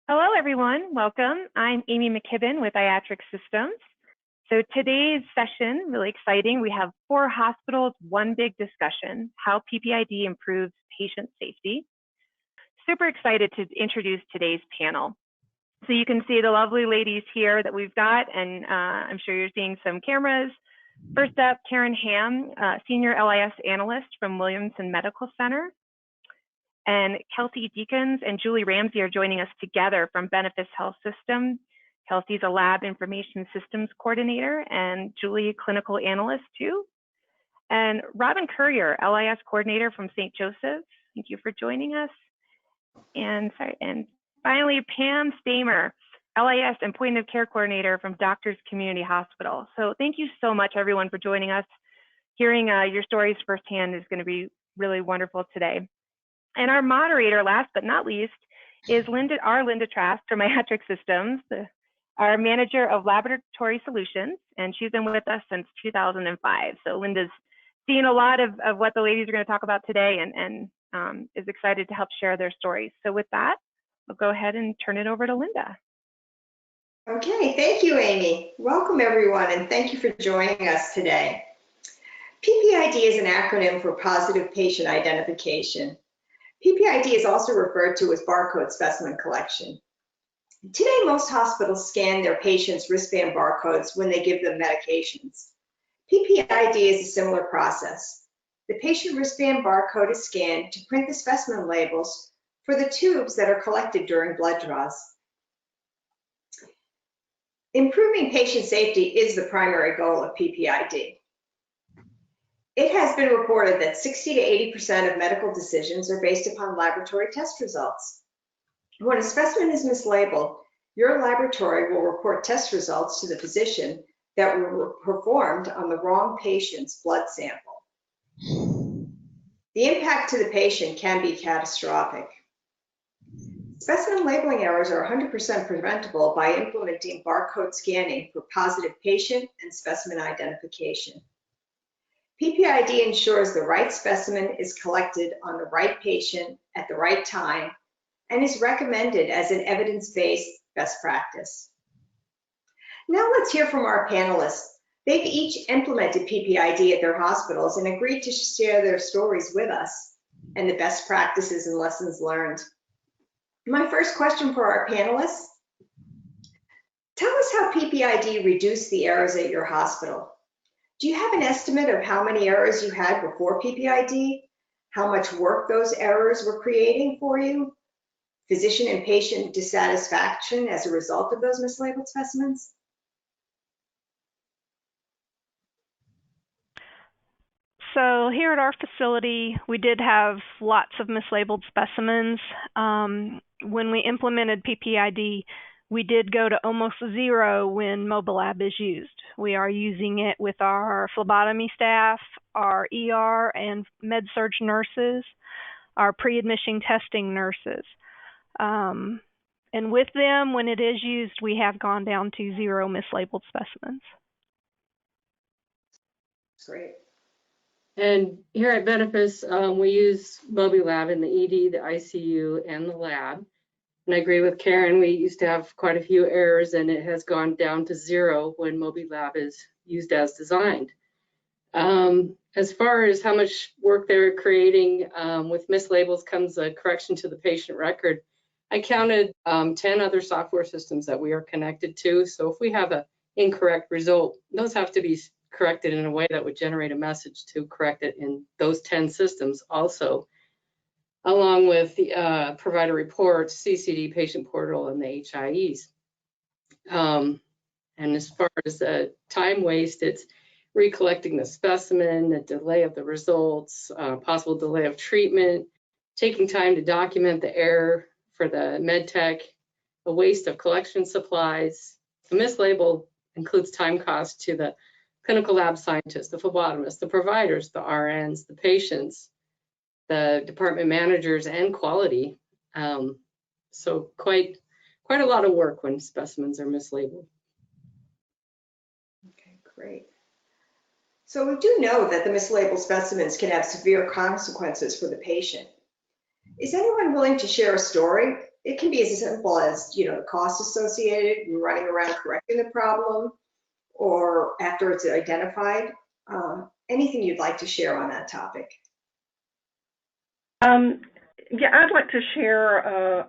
Hello, everyone. Welcome. I'm Amy McKibben with Iatrix Systems. So today's session, really exciting. We have 4 hospitals, 1 big discussion, how PPID improves patient safety. Super excited to introduce today's panel. So you can see the lovely ladies here that we've got, and I'm sure you're seeing some cameras. First up, Karen Ham, Senior LIS Analyst from Williamson Medical Center. And Kelsey Deakins and Julie Ramsey are joining us together from Benefis Health System. Kelsey's a Lab Information Systems Coordinator and Julie, Clinical Analyst too. And Robin Courier, LIS Coordinator from St. Joseph. Thank you for joining us. And finally, Pam Stamer, LIS and Point of Care Coordinator from Doctors Community Hospital. So thank you so much, everyone, for joining us. Hearing your stories firsthand is going to be really wonderful today. And our moderator, last but not least, is Linda Trask from Iatrix Systems, our Manager of Laboratory Solutions, and she's been with us since 2005. So Linda's seen a lot of what the ladies are going to talk about today and is excited to help share their stories. So with that, I'll go ahead and turn it over to Linda. Okay, thank you, Amy. Welcome, everyone, and thank you for joining us today. PPID is an acronym for Positive Patient Identification. PPID is also referred to as barcode specimen collection. Today, most hospitals scan their patients' wristband barcodes when they give them medications. PPID is a similar process. The patient wristband barcode is scanned to print the specimen labels for the tubes that are collected during blood draws. Improving patient safety is the primary goal of PPID. It has been reported that 60 to 80% of medical decisions are based upon laboratory test results. When a specimen is mislabeled, your laboratory will report test results to the physician that were performed on the wrong patient's blood sample. The impact to the patient can be catastrophic. Specimen labeling errors are 100% preventable by implementing barcode scanning for positive patient and specimen identification. PPID ensures the right specimen is collected on the right patient at the right time and is recommended as an evidence-based best practice. Now let's hear from our panelists. They've each implemented PPID at their hospitals and agreed to share their stories with us and the best practices and lessons learned. My first question for our panelists: tell us how PPID reduced the errors at your hospital. Do you have an estimate of how many errors you had before PPID? How much work those errors were creating for you? Physician and patient dissatisfaction as a result of those mislabeled specimens? So here at our facility, we did have lots of mislabeled specimens. When we implemented PPID, we did go to almost 0 when mobile lab is used. We are using it with our phlebotomy staff, our ER and med-surg nurses, our pre-admission testing nurses. And with them, when it is used, we have gone down to 0 mislabeled specimens. Great. And here at Benefis, we use MobiLab in the ED, the ICU, and the lab. And I agree with Karen, we used to have quite a few errors, and it has gone down to 0 when MobiLab is used as designed. As far as how much work they're creating, with mislabels comes a correction to the patient record. I counted 10 other software systems that we are connected to. So if we have an incorrect result, those have to be corrected in a way that would generate a message to correct it in those 10 systems also, along with the provider reports, CCD, patient portal, and the HIEs. And as far as time waste, it's recollecting the specimen, the delay of the results, possible delay of treatment, taking time to document the error for the med tech, a waste of collection supplies. The mislabel includes time cost to the clinical lab scientists, the phlebotomists, the providers, the RNs, the patients, the department managers, and quality. So quite a lot of work when specimens are mislabeled. Okay, great. So we do know that the mislabeled specimens can have severe consequences for the patient. Is anyone willing to share a story It can be as simple as, the cost associated, running around correcting the problem, or after it's identified. Anything you'd like to share on that topic? Yeah, I'd like to share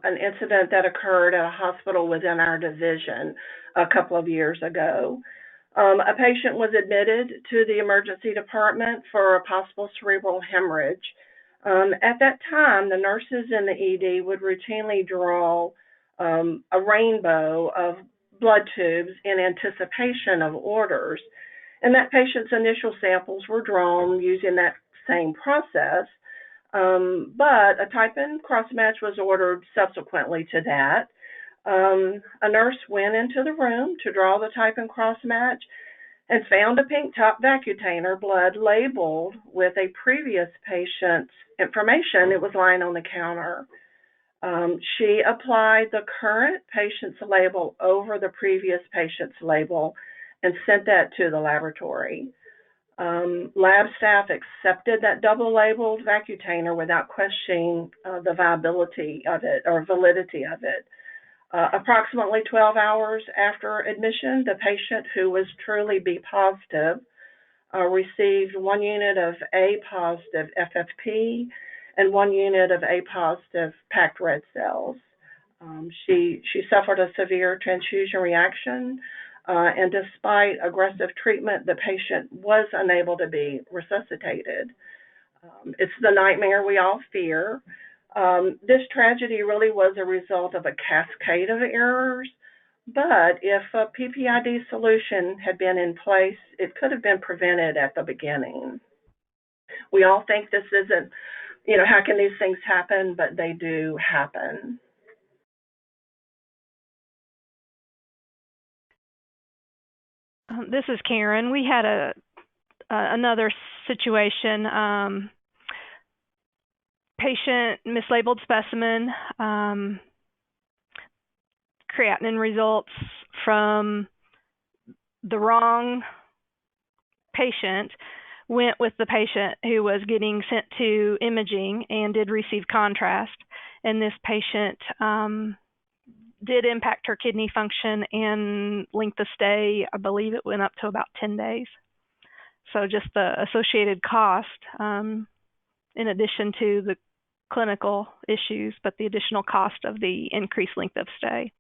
an incident that occurred at a hospital within our division a couple of years ago. A patient was admitted to the emergency department for a possible cerebral hemorrhage. At that time, the nurses in the ED would routinely draw a rainbow of blood tubes in anticipation of orders. And that patient's initial samples were drawn using that same process. But a type-in cross-match was ordered subsequently to that. A nurse went into the room to draw the type-in cross-match and found a pink top Vacutainer blood labeled with a previous patient's information. It was lying on the counter. She applied the current patient's label over the previous patient's label and sent that to the laboratory. Lab staff accepted that double-labeled Vacutainer without questioning the viability of it or validity of it. Approximately 12 hours after admission, the patient, who was truly B positive, received 1 unit of A positive FFP and 1 unit of A positive packed red cells. She suffered a severe transfusion reaction, and despite aggressive treatment, the patient was unable to be resuscitated. It's the nightmare we all fear. This tragedy really was a result of a cascade of errors, but if a PPID solution had been in place, it could have been prevented at the beginning. We all think this isn't, how can these things happen? But they do happen. This is Karen. We had another situation. Patient mislabeled specimen, creatinine results from the wrong patient went with the patient who was getting sent to imaging and did receive contrast. And this patient did impact her kidney function and length of stay. I believe it went up to about 10 days. So just the associated cost, in addition to the clinical issues, but the additional cost of the increased length of stay.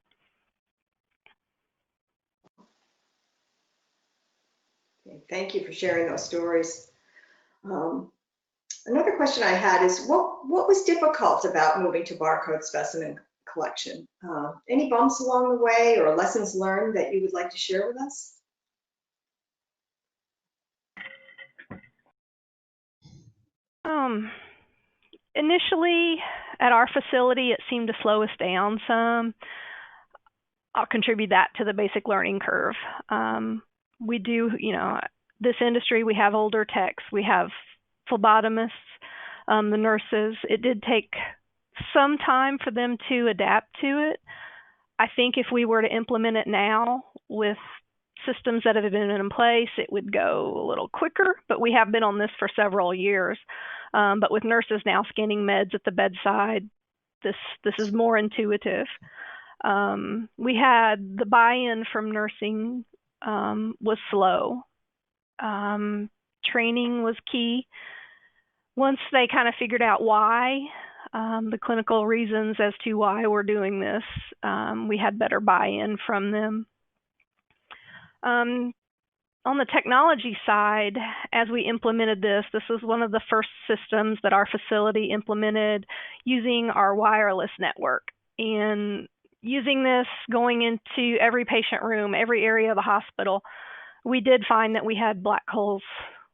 Okay, thank you for sharing those stories. Another question I had is, what was difficult about moving to barcode specimen collection? Any bumps along the way or lessons learned that you would like to share with us? Initially, at our facility, it seemed to slow us down some. I'll contribute that to the basic learning curve. We do, this industry, we have older techs, we have phlebotomists, the nurses. It did take some time for them to adapt to it. I think if we were to implement it now with systems that have been in place, it would go a little quicker, but we have been on this for several years. But with nurses now scanning meds at the bedside, this is more intuitive. We had the buy-in from nursing was slow. Training was key. Once they kind of figured out why, the clinical reasons as to why we're doing this, we had better buy-in from them. On the technology side, as we implemented this was one of the first systems that our facility implemented using our wireless network. And using this going into every patient room, every area of the hospital, we did find that we had black holes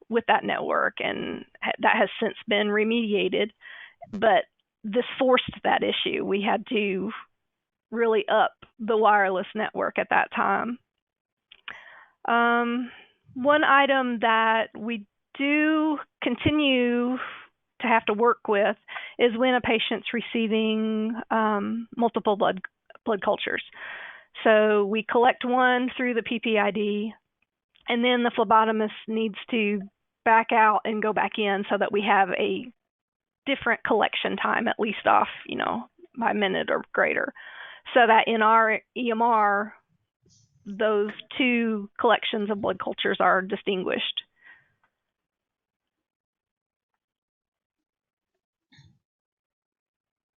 with that network, and that has since been remediated. But this forced that issue. We had to really up the wireless network at that time. One item that we do continue to have to work with is when a patient's receiving multiple blood cultures. So we collect one through the PPID, and then the phlebotomist needs to back out and go back in so that we have a different collection time, at least off, by minute or greater. So that in our EMR, those two collections of blood cultures are distinguished.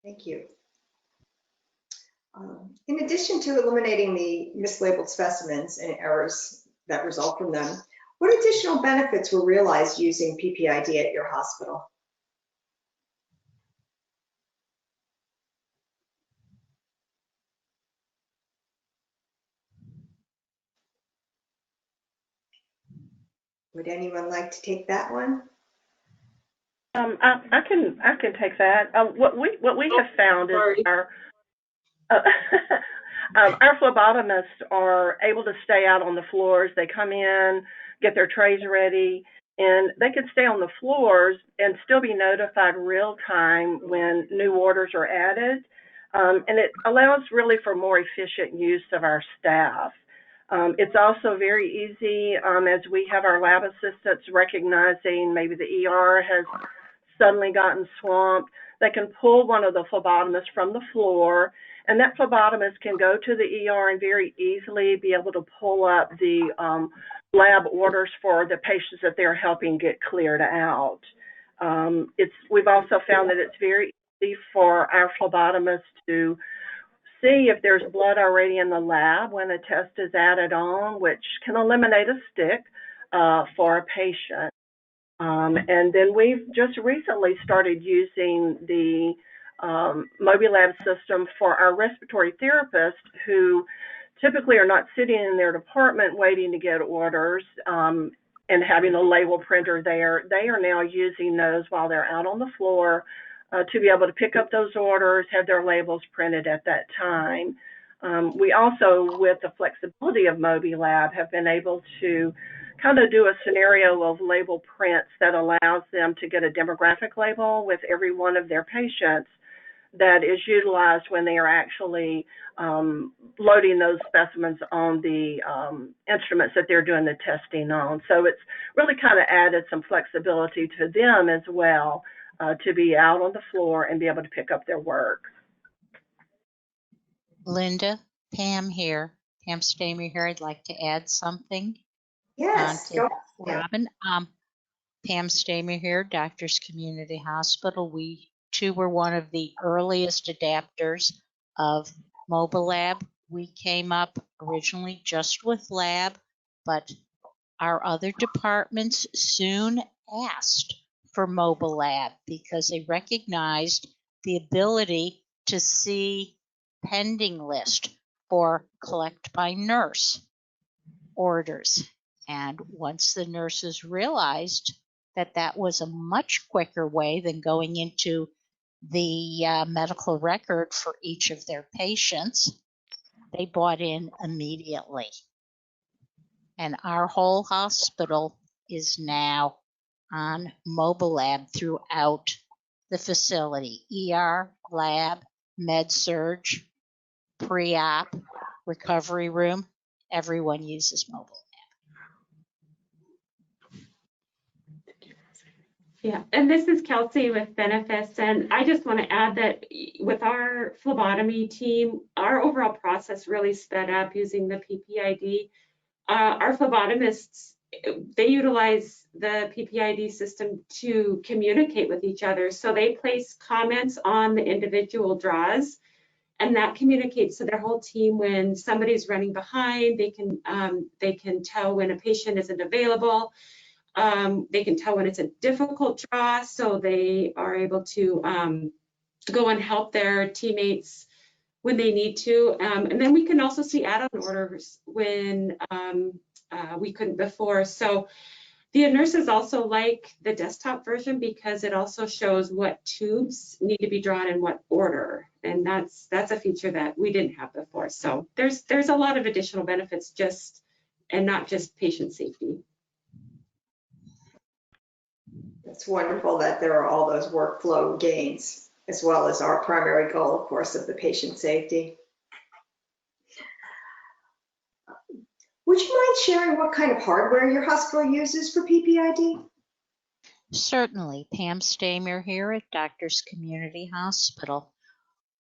Thank you. In addition to eliminating the mislabeled specimens and errors that result from them, what additional benefits were realized using PPID at your hospital? Would anyone like to take that one? I can take that. What we have found is our phlebotomists are able to stay out on the floors. They come in, get their trays ready, and they can stay on the floors and still be notified real time when new orders are added. And it allows really for more efficient use of our staff. It's also very easy as we have our lab assistants recognizing maybe the ER has suddenly gotten swamped. They can pull one of the phlebotomists from the floor, and that phlebotomist can go to the ER and very easily be able to pull up the lab orders for the patients that they're helping get cleared out. We've also found that it's very easy for our phlebotomists to see if there's blood already in the lab when a test is added on, which can eliminate a stick for a patient. And then we've just recently started using the MobiLab system for our respiratory therapists who typically are not sitting in their department waiting to get orders and having a label printer there. They are now using those while they're out on the floor to be able to pick up those orders, have their labels printed at that time. We also, with the flexibility of MobiLab, have been able to kind of do a scenario of label prints that allows them to get a demographic label with every one of their patients that is utilized when they are actually loading those specimens on the instruments that they're doing the testing on. So it's really kind of added some flexibility to them as well to be out on the floor and be able to pick up their work. Linda, Pam here. Pam Stamer here. I'd like to add something. Yes, go. Robin. Pam Stamer here, Doctors Community Hospital. We too were one of the earliest adapters of MobiLab. We came up originally just with lab, but our other departments soon asked for MobiLab because they recognized the ability to see pending list or collect by nurse orders. And once the nurses realized that that was a much quicker way than going into the medical record for each of their patients, they bought in immediately. And our whole hospital is now on MobiLab throughout the facility. ER, lab, med-surg, pre-op, recovery room, everyone uses MobiLab. Yeah, and this is Kelsey with Benefits, and I just want to add that with our phlebotomy team, our overall process really sped up using the PPID. Our phlebotomists, they utilize the PPID system to communicate with each other. So they place comments on the individual draws, and that communicates to their whole team when somebody's running behind. They can tell when a patient isn't available. They can tell when it's a difficult draw, so they are able to go and help their teammates when they need to. And then we can also see add-on orders when we couldn't before. So the nurses also like the desktop version because it also shows what tubes need to be drawn in what order. And that's a feature that we didn't have before. So there's a lot of additional benefits and not just patient safety. It's wonderful that there are all those workflow gains, as well as our primary goal, of course, of the patient safety. Would you mind sharing what kind of hardware your hospital uses for PPID? Certainly. Pam Stamer here at Doctors Community Hospital.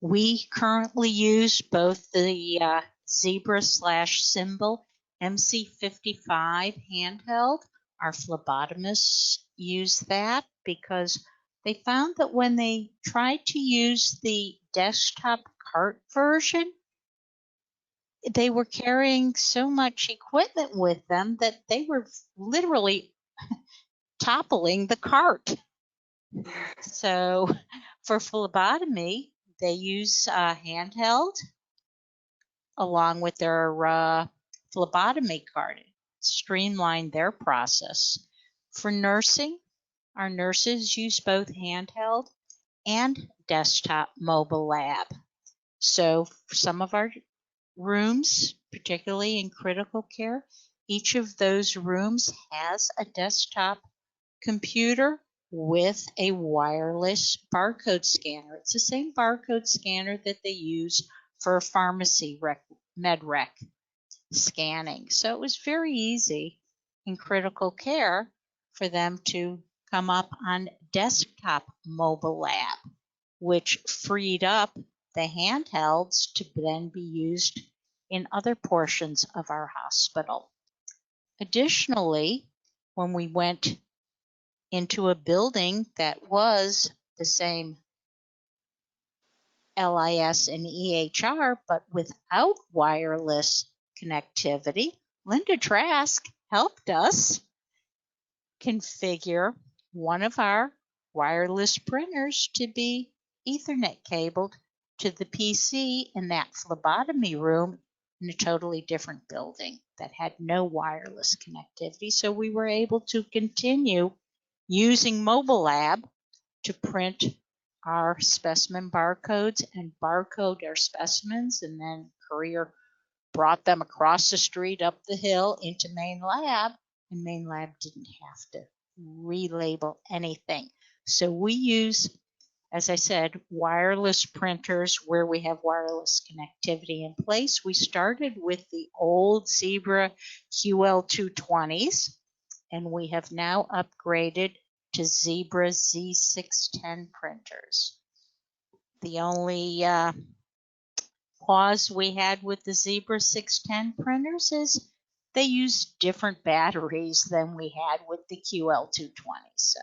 We currently use both the Zebra/Symbol MC55 handheld. Our phlebotomists use that because they found that when they tried to use the desktop cart version, they were carrying so much equipment with them that they were literally toppling the cart. So for phlebotomy, they use handheld along with their phlebotomy cart. Streamline their process. For nursing, our nurses use both handheld and desktop mobile lab. So for some of our rooms, particularly in critical care, each of those rooms has a desktop computer with a wireless barcode scanner. It's the same barcode scanner that they use for pharmacy med rec scanning. So it was very easy in critical care for them to come up on desktop mobile lab, which freed up the handhelds to then be used in other portions of our hospital. Additionally, when we went into a building that was the same LIS and EHR, but without wireless connectivity, Linda Trask helped us configure one of our wireless printers to be Ethernet cabled to the PC in that phlebotomy room in a totally different building that had no wireless connectivity. So we were able to continue using Mobile Lab to print our specimen barcodes and barcode our specimens, and then courier brought them across the street, up the hill into main lab, and main lab didn't have to relabel anything. So we use, as I said, wireless printers where we have wireless connectivity in place. We started with the old Zebra QL220s, and we have now upgraded to Zebra Z610 printers. The only pause we had with the Zebra 610 printers is they use different batteries than we had with the QL220. So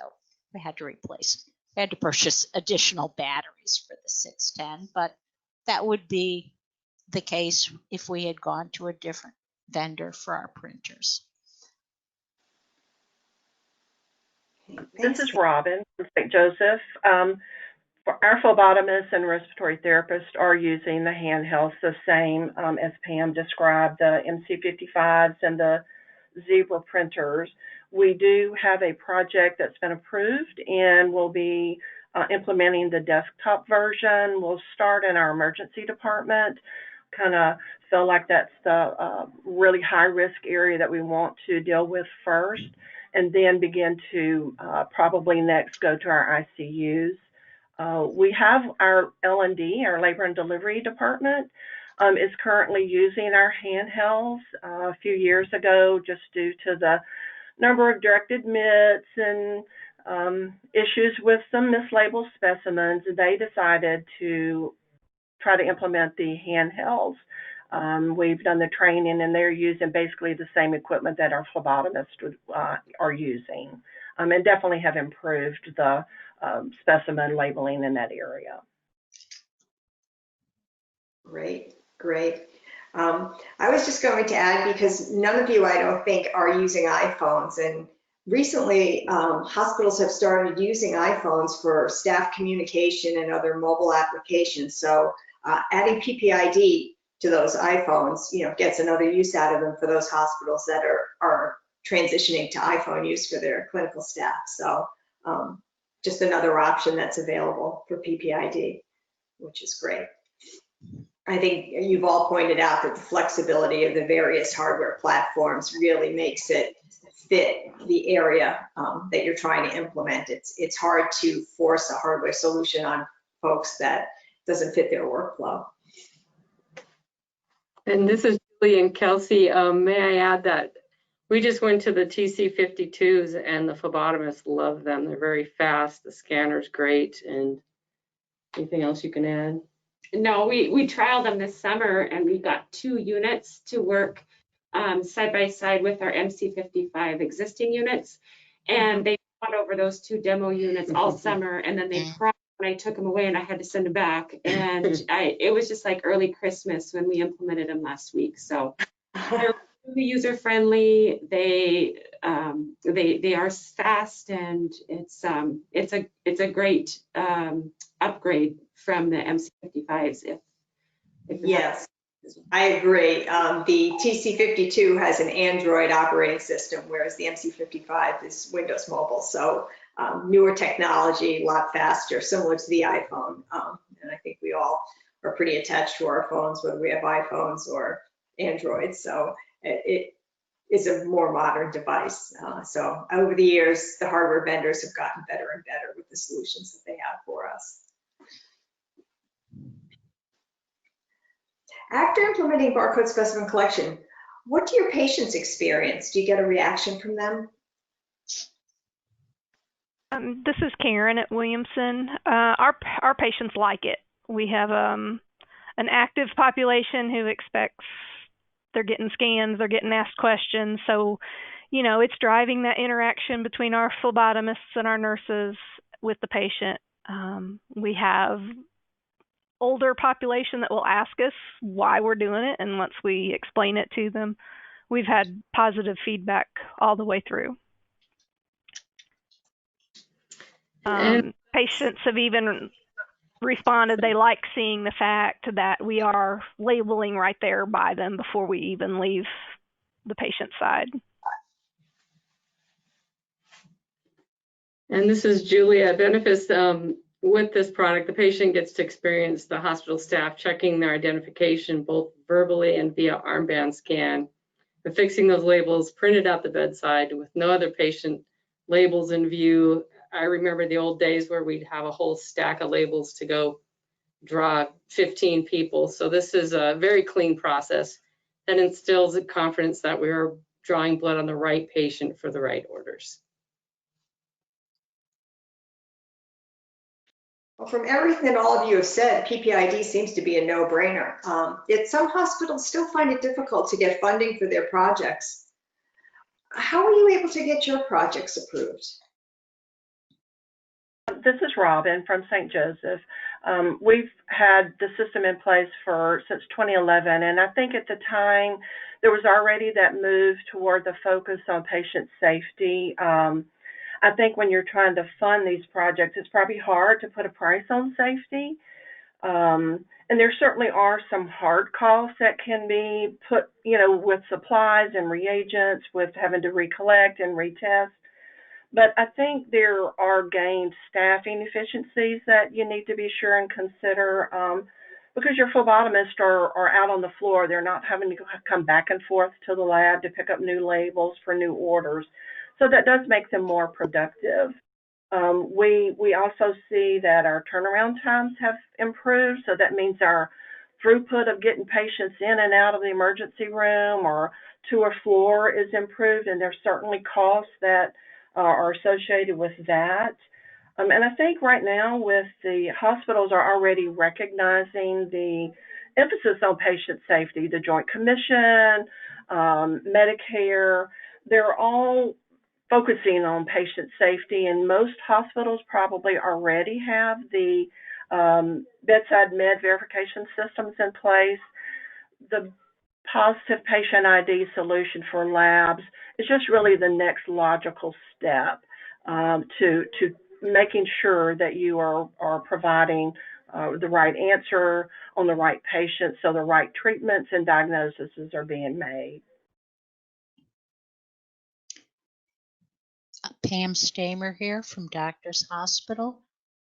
we had to replace. We had to purchase additional batteries for the 610, but that would be the case if we had gone to a different vendor for our printers. This is Robin from St. Joseph. Our phlebotomists and respiratory therapists are using the handhelds the same as Pam described, the MC55s and the Zebra printers. We do have a project that's been approved and we'll be implementing the desktop version. We'll start in our emergency department. Kind of feel like that's the really high risk area that we want to deal with first, and then begin to probably next go to our ICUs. We have our L&D, our labor and delivery department, is currently using our handhelds. A few years ago, just due to the number of direct admits and issues with some mislabeled specimens, they decided to try to implement the handhelds. We've done the training, and they're using basically the same equipment that our phlebotomists are using, and definitely have improved the specimen labeling in that area. Great, great. I was just going to add, because none of you, I don't think, are using iPhones, and recently hospitals have started using iPhones for staff communication and other mobile applications. So adding PPID to those iPhones, gets another use out of them for those hospitals that are transitioning to iPhone use for their clinical staff. So just another option that's available for PPID, which is great. I think you've all pointed out that the flexibility of the various hardware platforms really makes it fit the area that you're trying to implement. It's hard to force a hardware solution on folks that doesn't fit their workflow. And this is Julie and Kelsey. May I add that we just went to the TC52s and the phlebotomists love them. They're very fast. The scanner's great. And anything else you can add? No, we trialed them this summer and we got 2 units to work side by side with our MC55 existing units. And they fought over those 2 demo units all summer, and then they cried when I took them away and I had to send them back. And it was just like early Christmas when we implemented them last week. So they're really user friendly. They are fast, and it's a great upgrade from the MC55s. If you're Yes, I agree. The TC52 has an Android operating system, whereas the MC55 is Windows Mobile. So newer technology, a lot faster, similar to the iPhone. And I think we all are pretty attached to our phones, whether we have iPhones or Androids. So it is a more modern device. So over the years, the hardware vendors have gotten better and better with the solutions that they have for us. After implementing barcode specimen collection, what do your patients experience? Do you get a reaction from them? This is Karen at Williamson. Our patients like it. We have an active population who expects they're getting scans, they're getting asked questions. So, you know, it's driving that interaction between our phlebotomists and our nurses with the patient. We have older population that will ask us why we're doing it, and once we explain it to them, we've had positive feedback all the way through. Patients have even responded they like seeing the fact that we are labeling right there by them before we even leave the patient side. And this is Julia. Benefits with this product, the patient gets to experience the hospital staff checking their identification both verbally and via armband scan, affixing those labels printed at the bedside with no other patient labels in view. I remember the old days where we'd have a whole stack of labels to go draw 15 people. So this is a very clean process that instills a confidence that we are drawing blood on the right patient for the right orders. Well, from everything that all of you have said, PPID seems to be a no-brainer. Yet some hospitals still find it difficult to get funding for their projects. How were you able to get your projects approved? This is Robin from St. Joseph. We've had the system in place since 2011, and I think at the time there was already that move toward the focus on patient safety. I think when you're trying to fund these projects, it's probably hard to put a price on safety. And there certainly are some hard costs that can be put, you know, with supplies and reagents, with having to recollect and retest. But I think there are gained staffing efficiencies that you need to be sure and consider, because your phlebotomists are out on the floor. They're not having to come back and forth to the lab to pick up new labels for new orders. So that does make them more productive. We also see that our turnaround times have improved. So that means our throughput of getting patients in and out of the emergency room or to a floor is improved, and there's certainly costs that are associated with that. And I think right now with the hospitals are already recognizing the emphasis on patient safety, the Joint Commission, Medicare, they're all focusing on patient safety, and most hospitals probably already have the bedside med verification systems in place. The positive patient ID solution for labs is just really the next logical step to making sure that you are providing the right answer on the right patient, so the right treatments and diagnoses are being made. Pam Stamer here from Doctors Hospital.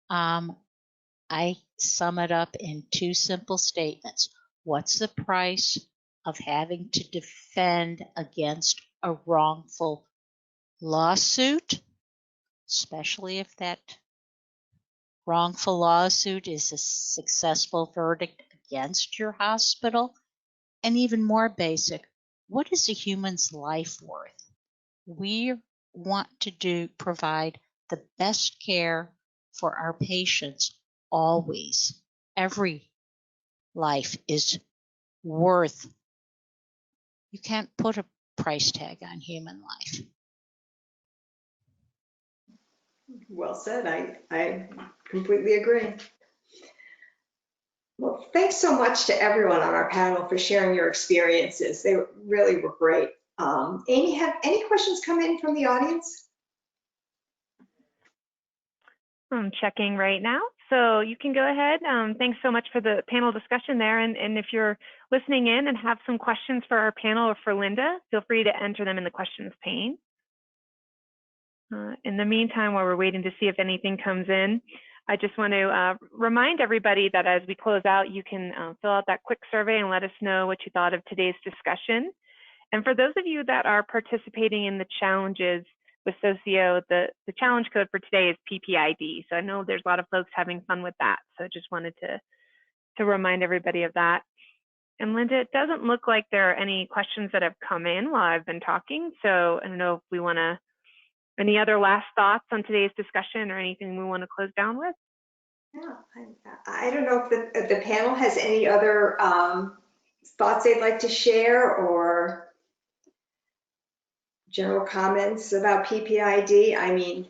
I sum it up in 2 simple statements. What's the price of having to defend against a wrongful lawsuit, especially if that wrongful lawsuit is a successful verdict against your hospital? And even more basic, what is a human's life worth? We want to provide the best care for our patients always, every life is worth, you can't put a price tag on human life. Well said. I completely agree. Well, thanks so much to everyone on our panel for sharing your experiences. They really were great. Amy, have any questions come in from the audience? I'm checking right now, so you can go ahead. Thanks so much for the panel discussion there. And if you're listening in and have some questions for our panel or for Linda, feel free to enter them in the questions pane. In the meantime, while we're waiting to see if anything comes in, I just want to remind everybody that as we close out, you can fill out that quick survey and let us know what you thought of today's discussion. And for those of you that are participating in the challenges with Socio, the challenge code for today is PPID. So I know there's a lot of folks having fun with that. So just wanted to remind everybody of that. And Linda, it doesn't look like there are any questions that have come in while I've been talking. So I don't know if we want to, any other last thoughts on today's discussion or anything we want to close down with? Yeah, I don't know if the panel has any other thoughts they'd like to share or general comments about PPID. I mean,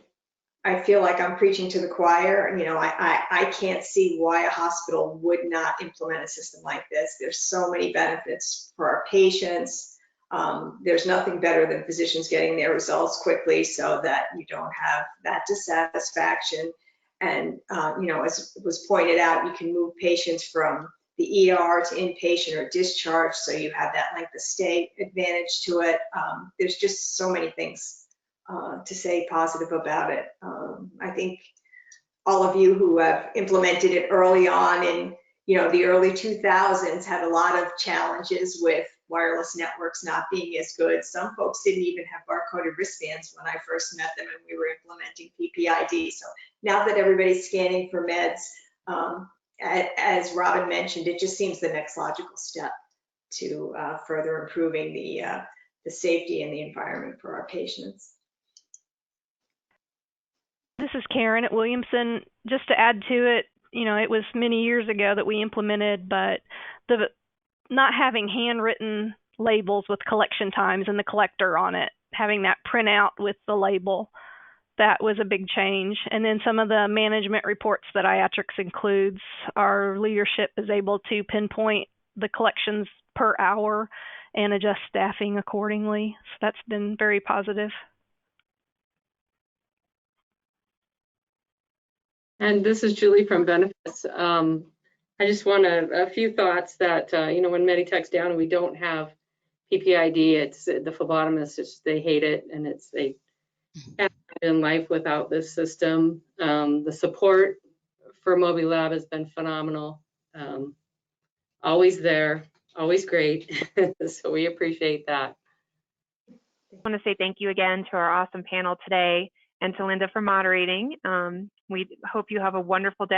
I feel like I'm preaching to the choir. You know, I can't see why a hospital would not implement a system like this. There's so many benefits for our patients. There's nothing better than physicians getting their results quickly so that you don't have that dissatisfaction. And, you know, as was pointed out, you can move patients from the ER to inpatient or discharge, so you have that length of stay advantage to it. There's just so many things to say positive about it. I think all of you who have implemented it early on in, you know, the early 2000s had a lot of challenges with wireless networks not being as good. Some folks didn't even have barcoded wristbands when I first met them and we were implementing PPID. So now that everybody's scanning for meds, as Robin mentioned, it just seems the next logical step to further improving the safety and the environment for our patients. This is Karen at Williamson. Just to add to it, you know, it was many years ago that we implemented, but the not having handwritten labels with collection times and the collector on it, having that printout with the label, that was a big change. And then some of the management reports that IATRIX includes, our leadership is able to pinpoint the collections per hour and adjust staffing accordingly. So that's been very positive. And this is Julie from Benefits. I just want a few thoughts that, you know, when Meditech's down and we don't have PPID, it's the phlebotomists, they hate it, and they can't in life without this system. The support for MobiLab has been phenomenal. Always there, always great. So we appreciate that. I want to say thank you again to our awesome panel today and to Linda for moderating. We hope you have a wonderful day.